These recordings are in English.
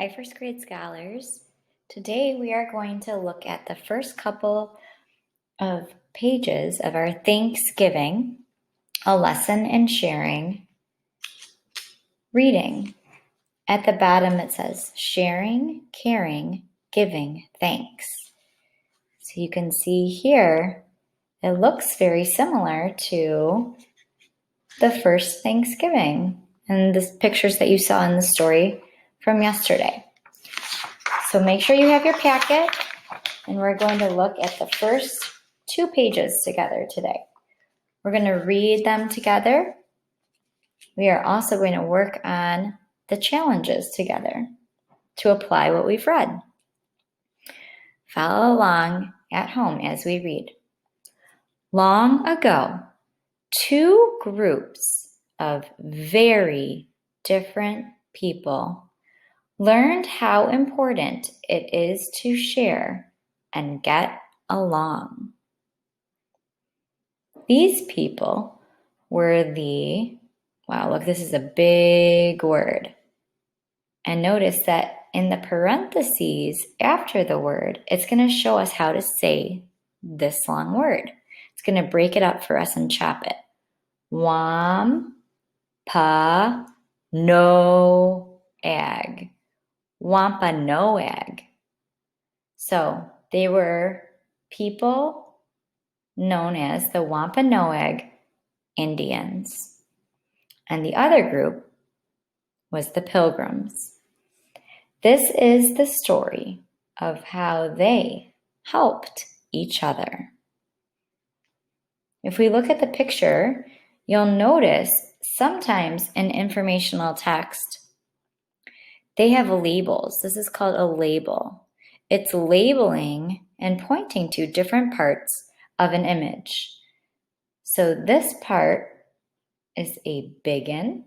Hi, first grade scholars. Today we are going to look at the first couple of pages of our Thanksgiving, a lesson in sharing reading. At the bottom it says sharing, caring, giving thanks. So you can see here, it looks very similar to the first Thanksgiving and the pictures that you saw in the story from yesterday. So make sure you have your packet, and we're going to look at the first 2 pages together today. We're going to read them together. We are also going to work on the challenges together to apply what we've read. Follow along at home as we read. Long ago, 2 groups of very different people learned how important it is to share and get along. These people were wow, look, this is a big word. And notice that in the parentheses after the word, it's going to show us how to say this long word. It's going to break it up for us and chop it. Wampanoag. Wampanoag. So they were people known as the Wampanoag Indians. And the other group was the Pilgrims. This is the story of how they helped each other. If we look at the picture, you'll notice sometimes in informational text, they have labels. This is called a label. It's labeling and pointing to different parts of an image. So this part is a biggin.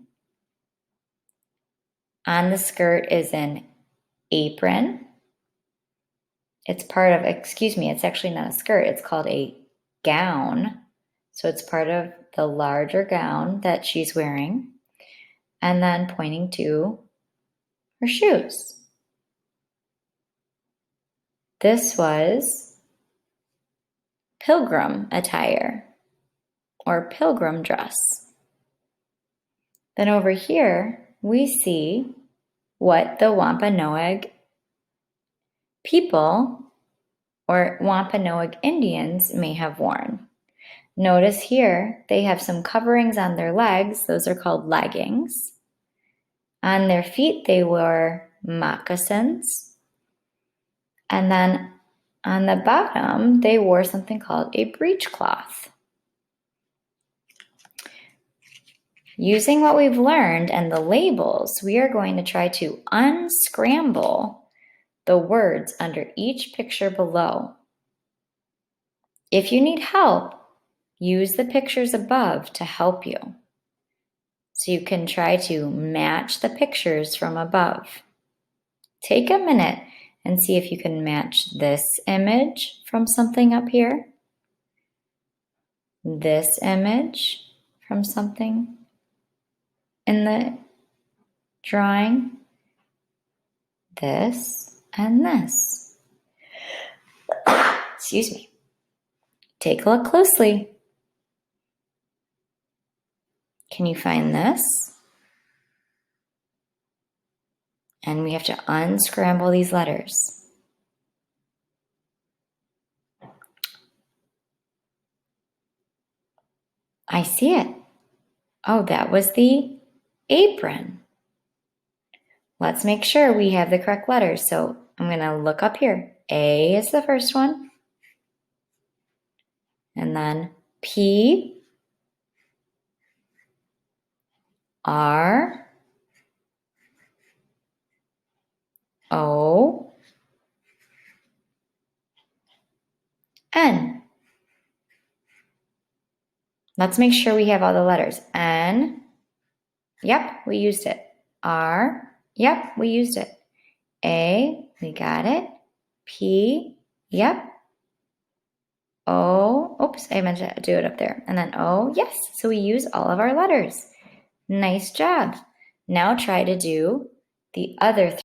On the skirt is an apron. It's part of, it's actually not a skirt. It's called a gown. So it's part of the larger gown that she's wearing. And then pointing to her shoes. This was pilgrim attire or pilgrim dress. Then over here, we see what the Wampanoag people or Wampanoag Indians may have worn. Notice here, they have some coverings on their legs. Those are called leggings. On their feet, they wore moccasins. And then on the bottom, they wore something called a breechcloth. Using what we've learned and the labels, we are going to try to unscramble the words under each picture below. If you need help, use the pictures above to help you. So you can try to match the pictures from above. Take a minute and see if you can match this image from something up here, this image from something in the drawing, this and this. Excuse me. Take a look closely. Can you find this? And we have to unscramble these letters. I see it. Oh, that was the apron. Let's make sure we have the correct letters. So I'm going to look up here. A is the first one. And then P, R, O, N. Let's make sure we have all the letters. N, yep, we used it. R, yep, we used it. A, we got it. P, yep. O, oops, I meant to do it up there. And then O, yes. So we use all of our letters. Nice job. Now try to do the other